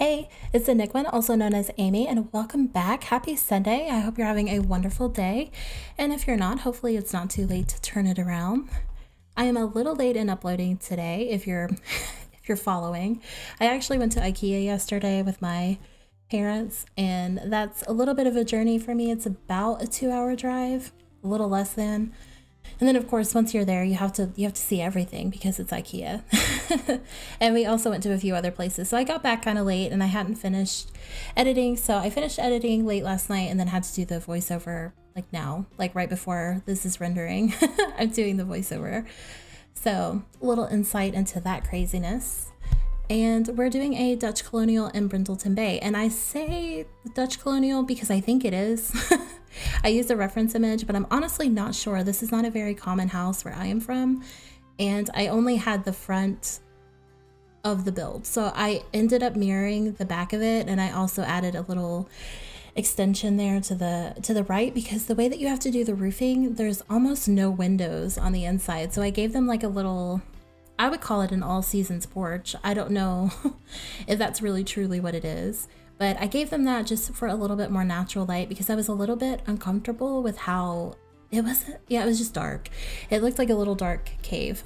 Hey, it's ANicWin, also known as Amy, and welcome back. Happy Sunday. I hope you're having a wonderful day. And if you're not, hopefully it's not too late to turn it around. I am a little late in uploading today if you're if you're following. I actually went to IKEA yesterday with my parents, and that's a little bit of a journey for me. It's about a 2-hour drive, a little less than. And then of course, once you're there, you have to see everything because it's IKEA. And we also went to a few other places. So I got back kind of late and I hadn't finished editing. So I finished editing late last night and then had to do the voiceover like now, like right before this is rendering. I'm doing the voiceover. So a little insight into that craziness. And we're doing a Dutch Colonial in Brindleton Bay. And I say Dutch Colonial because I think it is. I used a reference image, but I'm honestly not sure. This is not a very common house where I am from. And I only had the front of the build. So I ended up mirroring the back of it. And I also added a little extension there to the right, because the way that you have to do the roofing, there's almost no windows on the inside. So I gave them like a little, I would call it an all seasons porch. I don't know if that's really truly what it is, but I gave them that just for a little bit more natural light because I was a little bit uncomfortable with how it was. Yeah, it was just dark. It looked like a little dark cave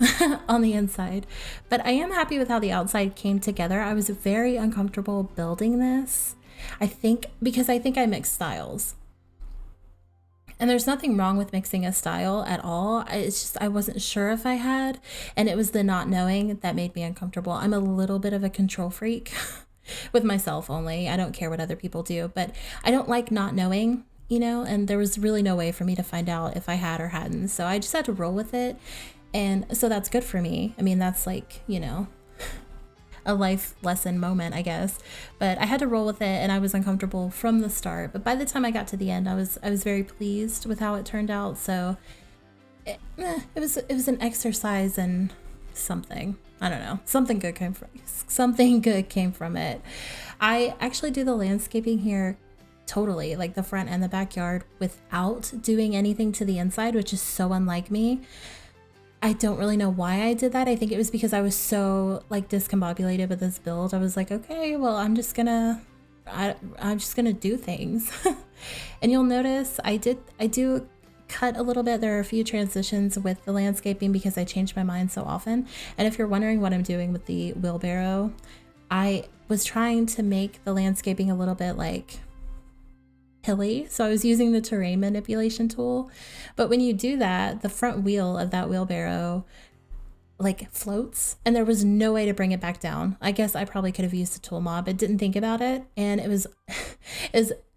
on the inside, but I am happy with how the outside came together. I was very uncomfortable building this. I think I mixed styles. And there's nothing wrong with mixing a style at all. It's just I wasn't sure if I had, and it was the not knowing that made me uncomfortable. I'm a little bit of a control freak with myself only. I don't care what other people do, but I don't like not knowing, and there was really no way for me to find out if I had or hadn't. So I just had to roll with it. And so that's good for me. I mean, that's like, a life lesson moment, I guess, but I had to roll with it, and I was uncomfortable from the start. But by the time I got to the end, I was very pleased with how it turned out. So it was an exercise in something. I don't know. Something good came from it. I actually do the landscaping here totally, like the front and the backyard, without doing anything to the inside, which is so unlike me. I don't really know why I did that. I think it was because I was so like discombobulated with this build. I was like, okay, well, I'm just gonna do things. And you'll notice I do cut a little bit. There are a few transitions with the landscaping because I change my mind so often. And if you're wondering what I'm doing with the wheelbarrow, I was trying to make the landscaping a little bit like hilly, so I was using the terrain manipulation tool. But when you do that, the front wheel of that wheelbarrow like floats, and there was no way to bring it back down. I guess I probably could have used a tool mob, but didn't think about it, and it was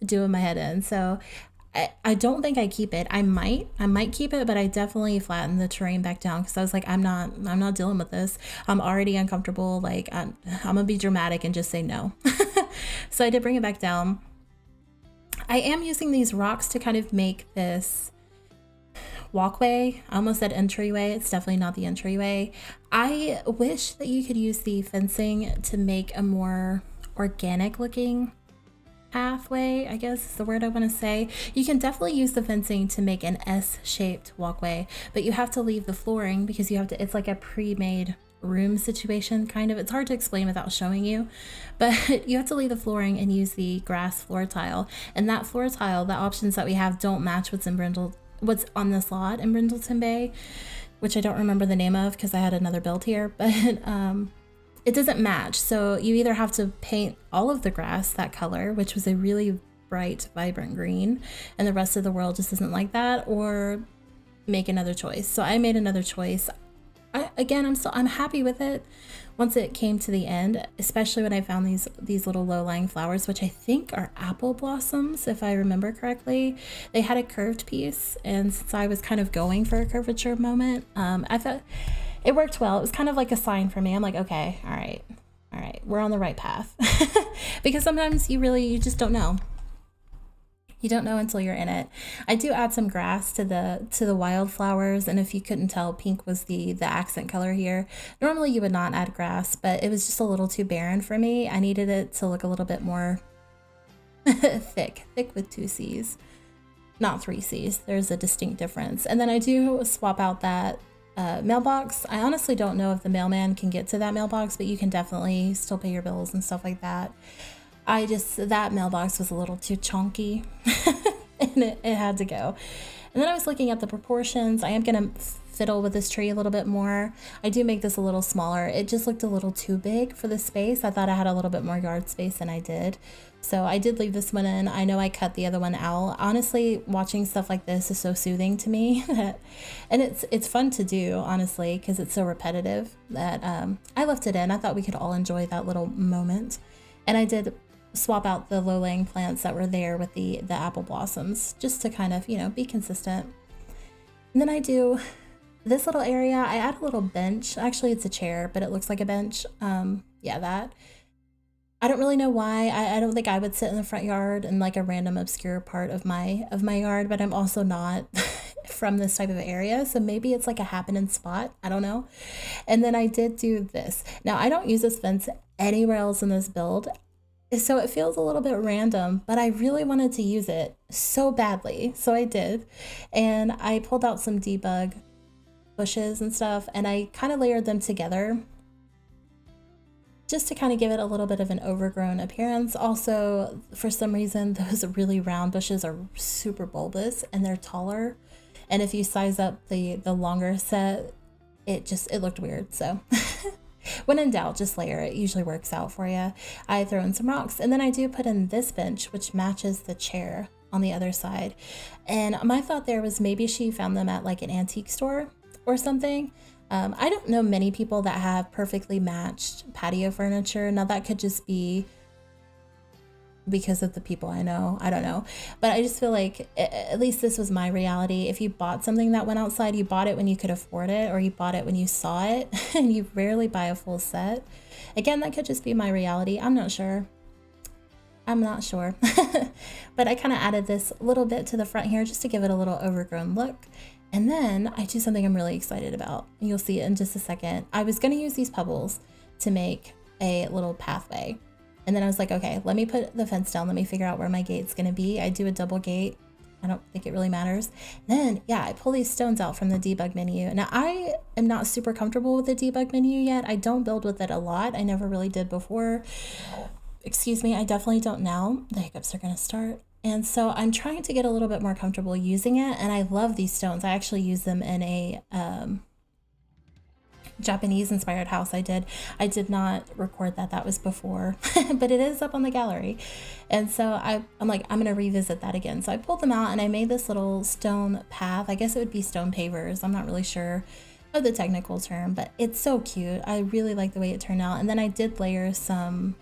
doing my head in. So I don't think I keep it. I might keep it, but I definitely flattened the terrain back down because I was like, I'm not dealing with this. I'm already uncomfortable. Like I'm gonna be dramatic and just say no. So I did bring it back down. I am using these rocks to kind of make this walkway. I almost said entryway. It's definitely not the entryway. I wish that you could use the fencing to make a more organic looking pathway, I guess is the word I want to say. You can definitely use the fencing to make an S-shaped walkway, but you have to leave the flooring because it's like a pre-made room situation, kind of. It's hard to explain without showing you, but you have to leave the flooring and use the grass floor tile. And that floor tile, the options that we have don't match what's on this lot in Brindleton Bay, which I don't remember the name of because I had another build here, but it doesn't match. So you either have to paint all of the grass that color, which was a really bright, vibrant green, and the rest of the world just isn't like that, or make another choice. So I made another choice. I'm happy with it once it came to the end, especially when I found these little low-lying flowers, which I think are apple blossoms, if I remember correctly. They had a curved piece, and since I was kind of going for a curvature moment, I thought it worked well. It was kind of like a sign for me. I'm like, okay, all right, we're on the right path. Because sometimes you just don't know. You don't know until you're in it. I do add some grass to the wildflowers, and if you couldn't tell, pink was the accent color here. Normally you would not add grass, but it was just a little too barren for me. I needed it to look a little bit more thick with 2 C's, not 3 C's. There's a distinct difference. And then I do swap out that mailbox. I honestly don't know if the mailman can get to that mailbox, but you can definitely still pay your bills and stuff like that. That mailbox was a little too chunky and it had to go. And then I was looking at the proportions. I am gonna fiddle with this tree a little bit more. I do make this a little smaller. It just looked a little too big for the space. I thought I had a little bit more yard space than I did. So I did leave this one in. I know I cut the other one out. Honestly, watching stuff like this is so soothing to me. And it's fun to do, honestly, because it's so repetitive that I left it in. I thought we could all enjoy that little moment. And I did swap out the low-laying plants that were there with the apple blossoms, just to kind of, be consistent. And then I do this little area. I add a little bench. Actually, it's a chair, but it looks like a bench. Yeah, that. I don't really know why. I don't think I would sit in the front yard in like a random obscure part of my yard, but I'm also not from this type of area, so maybe it's like a happening spot. I don't know. And then I did do this. Now, I don't use this fence anywhere else in this build, so it feels a little bit random, but I really wanted to use it so badly, so I did. And I pulled out some debug bushes and stuff, and I kind of layered them together just to kind of give it a little bit of an overgrown appearance. Also, for some reason, those really round bushes are super bulbous and they're taller. And if you size up the longer set, it looked weird. So when in doubt, just layer it. Usually works out for you. I throw in some rocks, and then I do put in this bench, which matches the chair on the other side. And my thought there was maybe she found them at like an antique store or something. I don't know many people that have perfectly matched patio furniture. Now that could just be because of the people I know. I don't know. But I just feel like at least this was my reality. If you bought something that went outside, you bought it when you could afford it, or you bought it when you saw it, and you rarely buy a full set. Again, that could just be my reality. I'm not sure. But I kind of added this little bit to the front here just to give it a little overgrown look. And then I do something I'm really excited about. You'll see it in just a second. I was going to use these pebbles to make a little pathway. And then I was like, okay, let me put the fence down. Let me figure out where my gate's going to be. I do a double gate. I don't think it really matters. Then, yeah, I pull these stones out from the debug menu. Now, I am not super comfortable with the debug menu yet. I don't build with it a lot. I never really did before. Excuse me, I definitely don't now. The hiccups are going to start. And so I'm trying to get a little bit more comfortable using it. And I love these stones. I actually use them in a Japanese inspired house I did not record that was before, but it is up on the gallery. And so I'm like, I'm gonna revisit that again. So I pulled them out and I made this little stone path. I guess it would be stone pavers. I'm not really sure of the technical term, but it's so cute. I really like the way it turned out. And then I did layer some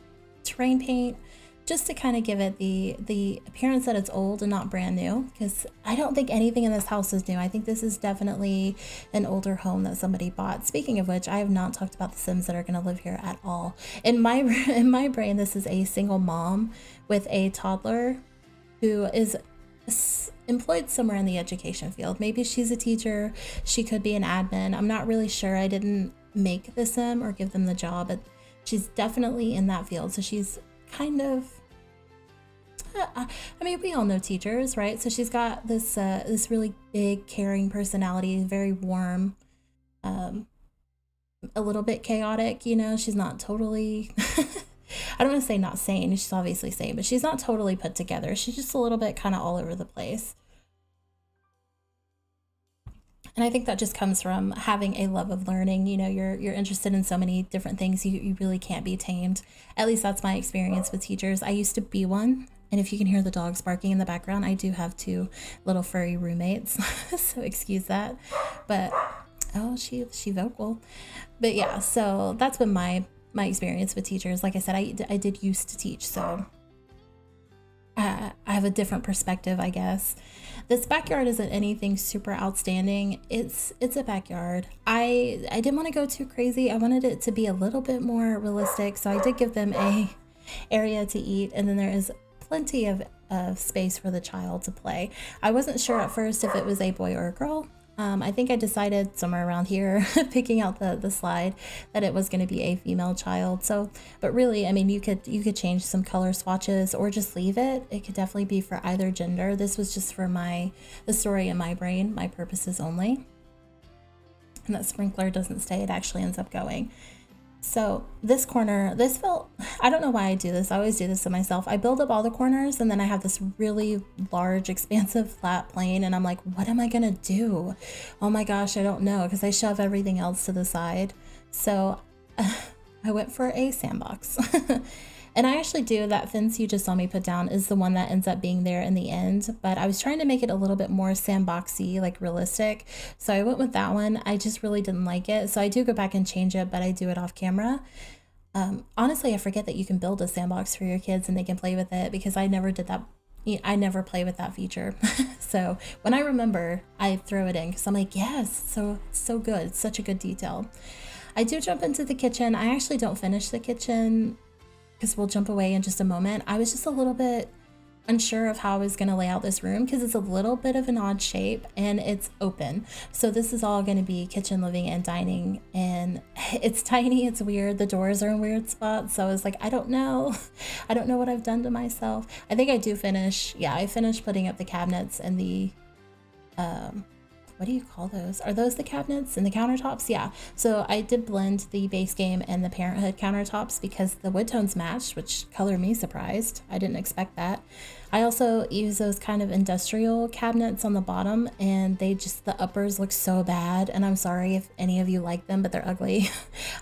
terrain paint just to kind of give it the appearance that it's old and not brand new, because I don't think anything in this house is new. I think this is definitely an older home that somebody bought. Speaking of which, I have not talked about the Sims that are going to live here at all. In my brain, this is a single mom with a toddler who is employed somewhere in the education field. Maybe she's a teacher, she could be an admin. I'm not really sure. I didn't make the Sim or give them the job, but she's definitely in that field. So she's kind of, I mean, we all know teachers, right? So she's got this really big, caring personality, very warm, a little bit chaotic, she's not totally, I don't want to say not sane, she's obviously sane, but she's not totally put together. She's just a little bit kind of all over the place. And I think that just comes from having a love of learning. You're interested in so many different things, you really can't be tamed. At least that's my experience with teachers. I used to be one. And if you can hear the dogs barking in the background, I do have 2 little furry roommates, so excuse that. But, oh, she vocal. But yeah, so that's been my experience with teachers. Like I said, I did used to teach, so I have a different perspective, I guess. This backyard isn't anything super outstanding. It's a backyard. I didn't want to go too crazy. I wanted it to be a little bit more realistic, so I did give them a area to eat, and then there is plenty of space for the child to play. I wasn't sure at first if it was a boy or a girl. I think I decided somewhere around here, picking out the slide, that it was going to be a female child. So, but really, I mean, you could change some color swatches or just leave it. It could definitely be for either gender. This was just for the story in my brain, my purposes only. and that sprinkler doesn't stay, it actually ends up going. So this corner, this felt, I don't know why I do this. I always do this to myself. I build up all the corners and then I have this really large, expansive flat plane and I'm like, what am I gonna do? Oh my gosh, I don't know, because I shove everything else to the side. So I went for a sandbox. And I actually do, that fence you just saw me put down is the one that ends up being there in the end, but I was trying to make it a little bit more sandboxy, like realistic. So I went with that one. I just really didn't like it. So I do go back and change it, but I do it off camera. Honestly, I forget that you can build a sandbox for your kids and they can play with it, because I never did that. I never play with that feature. So when I remember, I throw it in because I'm like, yes, so good. It's such a good detail. I do jump into the kitchen. I actually don't finish the kitchen because we'll jump away in just a moment. I was just a little bit unsure of how I was going to lay out this room because it's a little bit of an odd shape and it's open. So this is all going to be kitchen, living, and dining, and it's tiny, it's weird. The doors are in weird spots. So I was like, I don't know. I don't know what I've done to myself. I think I do finish. Yeah, I finished putting up the cabinets and the, what do you call those? Are those the cabinets and the countertops? Yeah. So I did blend the base game and the Parenthood countertops because the wood tones matched, which color me surprised. I didn't expect that. I also use those kind of industrial cabinets on the bottom, and they just, the uppers look so bad. And I'm sorry if any of you like them, but they're ugly.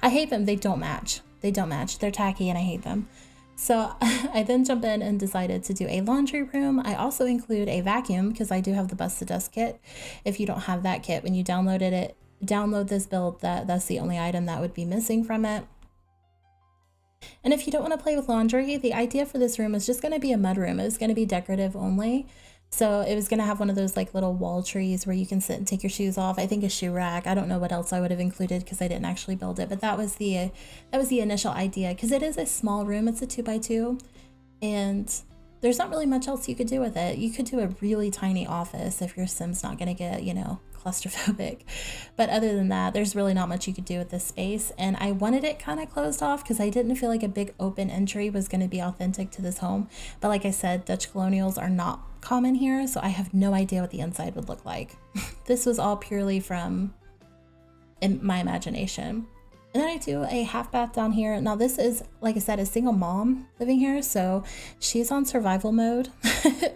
I hate them. They don't match. They don't match. They're tacky and I hate them. So I then jump in and decided to do a laundry room. I also include a vacuum because I do have the Bust to Dust kit. If you don't have that kit, when you download this build, that's the only item that would be missing from it. And if you don't want to play with laundry, the idea for this room is just going to be a mud room. It was going to be decorative only. So it was going to have one of those like little wall trees where you can sit and take your shoes off. I think a shoe rack. I don't know what else I would have included because I didn't actually build it, but that was the initial idea, because it is a small room. It's a 2x2 and there's not really much else you could do with it. You could do a really tiny office if your Sim's not going to get, claustrophobic. But other than that, there's really not much you could do with this space. And I wanted it kind of closed off because I didn't feel like a big open entry was going to be authentic to this home. But like I said, Dutch Colonials are not common here, so I have no idea what the inside would look like. This was all purely from my imagination. And then I do a half bath down here. Now this is, like I said, a single mom living here, so she's on survival mode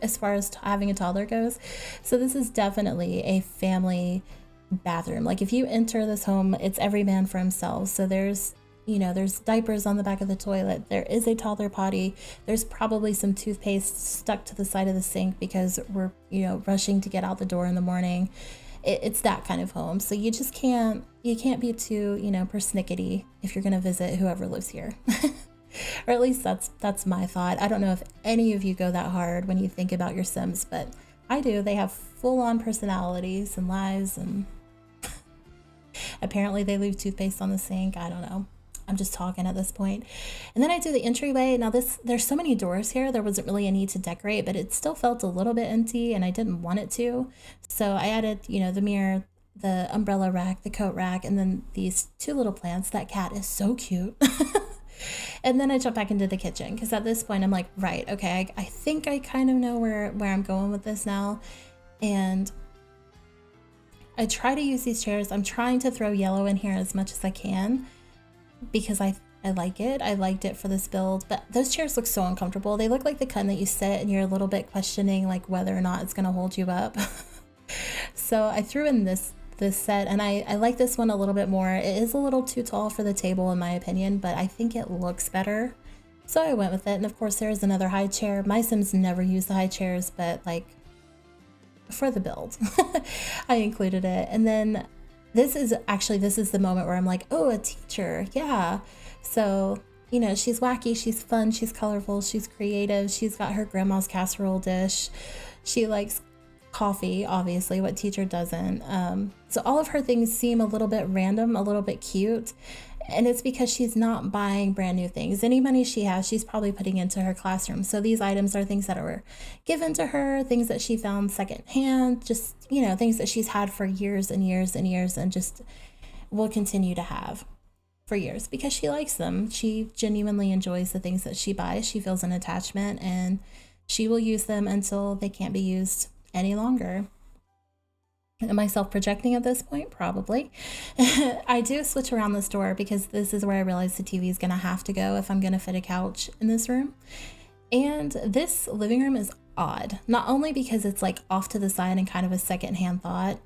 as far as having a toddler goes. So this is definitely a family bathroom. Like if you enter this home, it's every man for himself. So there's diapers on the back of the toilet. There is a toddler potty. There's probably some toothpaste stuck to the side of the sink because we're, rushing to get out the door in the morning. It's that kind of home. So you just can't be too, persnickety if you're going to visit whoever lives here. Or at least that's my thought. I don't know if any of you go that hard when you think about your Sims, but I do. They have full-on personalities and lives, and apparently they leave toothpaste on the sink. I don't know. I'm just talking at this point. And then I do the entryway. Now there's so many doors here, there wasn't really a need to decorate, but it still felt a little bit empty and I didn't want it to. So I added, the mirror, the umbrella rack, the coat rack, and then these two little plants. That cat is so cute. And then I jump back into the kitchen because at this point I'm like, right, okay, I think I kind of know where I'm going with this now. And I try to use these chairs. I'm trying to throw yellow in here as much as I can, because I like it. I liked it for this build, but those chairs look so uncomfortable. They look like the kind that you sit and you're a little bit questioning like whether or not it's going to hold you up. So I threw in this set, and I like this one a little bit more. It is a little too tall for the table in my opinion, but I think it looks better. So I went with it. And of course there's another high chair. My Sims never use the high chairs, but like for the build, I included it. And then this is the moment where I'm like, oh, a teacher. Yeah. So, she's wacky, she's fun, she's colorful, she's creative. She's got her grandma's casserole dish. She likes coffee, obviously. What teacher doesn't? So all of her things seem a little bit random, a little bit cute. And it's because she's not buying brand new things. Any money she has, she's probably putting into her classroom. So these items are things that were given to her, things that she found secondhand, just, things that she's had for years and years and years and just will continue to have for years because she likes them. She genuinely enjoys the things that she buys. She feels an attachment and she will use them until they can't be used any longer. Am I self-projecting at this point? Probably. I do switch around this door because this is where I realize the TV is going to have to go if I'm going to fit a couch in this room. And this living room is odd, not only because it's like off to the side and kind of a secondhand thought,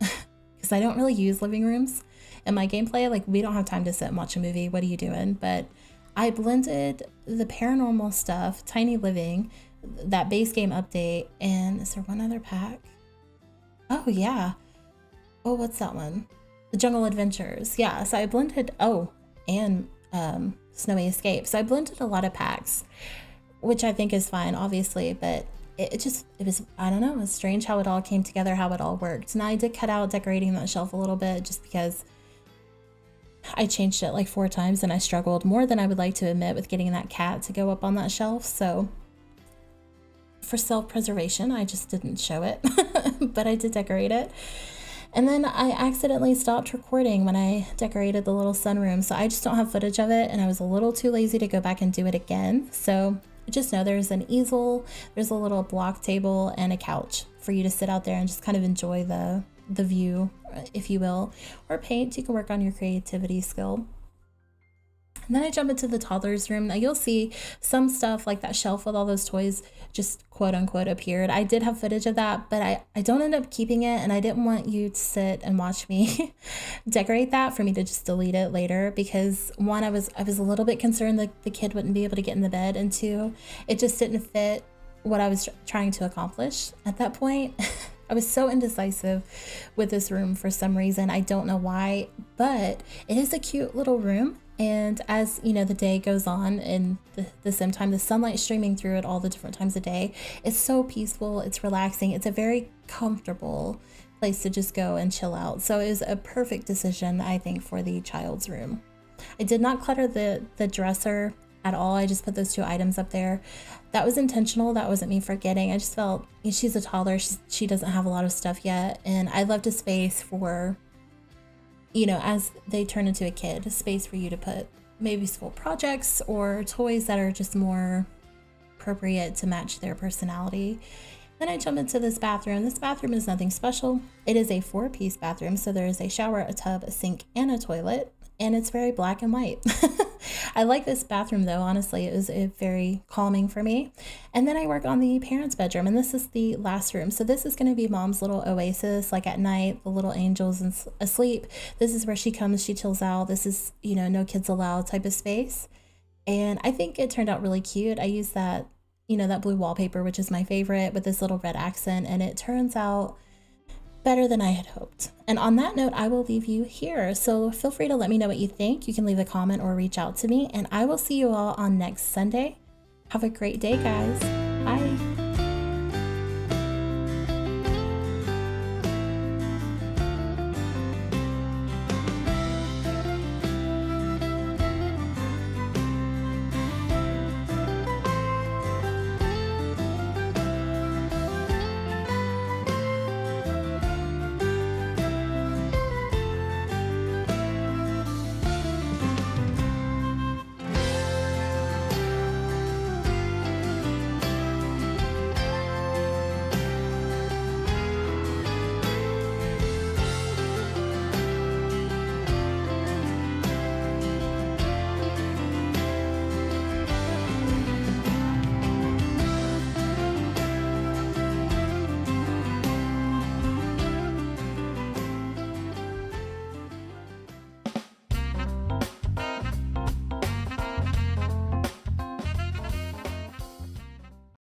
because I don't really use living rooms in my gameplay. Like, we don't have time to sit and watch a movie. What are you doing? But I blended the paranormal stuff, Tiny Living, that base game update, and is there one other pack? Oh, yeah. Oh, what's that one? The Jungle Adventures. Yeah, so I blended, and Snowy Escape. So I blended a lot of packs, which I think is fine, obviously, but it was, I don't know, it was strange how it all came together, how it all worked. Now I did cut out decorating that shelf a little bit just because I changed it like 4 times and I struggled more than I would like to admit with getting that cat to go up on that shelf. So for self-preservation, I just didn't show it, but I did decorate it. And then I accidentally stopped recording when I decorated the little sunroom, so I just don't have footage of it, and I was a little too lazy to go back and do it again. So just know there's an easel, there's a little block table, and a couch for you to sit out there and just kind of enjoy the view, if you will, or paint. You can work on your creativity skill. And then I jump into the toddler's room. Now you'll see some stuff like that shelf with all those toys just quote unquote appeared. I did have footage of that, but I don't end up keeping it, and I didn't want you to sit and watch me decorate that for me to just delete it later, because one, I was a little bit concerned that the kid wouldn't be able to get in the bed, and two, it just didn't fit what I was trying to accomplish at that point. I was so indecisive with this room for some reason. I don't know why, but it is a cute little room. And as you know, the day goes on and the same time, the sunlight streaming through it all the different times of day, it's so peaceful, it's relaxing, it's a very comfortable place to just go and chill out. So it was a perfect decision, I think, for the child's room. I did not clutter the dresser at all. I just put those 2 items up there. That was intentional. That wasn't me forgetting. I just felt, she's a toddler, she doesn't have a lot of stuff yet, and I left a space for, you know, as they turn into a kid, a space for you to put maybe school projects or toys that are just more appropriate to match their personality. Then I jump into this bathroom. This bathroom is nothing special. It is a 4-piece bathroom. So there is a shower, a tub, a sink, and a toilet, and it's very black and white. I like this bathroom though, honestly. It was very calming for me. And then I work on the parents' bedroom, and this is the last room. So this is going to be mom's little oasis, like at night, the little angel's asleep. This is where she comes, she chills out. This is, you know, no kids allowed type of space. And I think it turned out really cute. I used that, you know, that blue wallpaper, which is my favorite, with this little red accent, and it turns out better than I had hoped. And on that note, I will leave you here. So feel free to let me know what you think. You can leave a comment or reach out to me, and I will see you all on next Sunday. Have a great day, guys.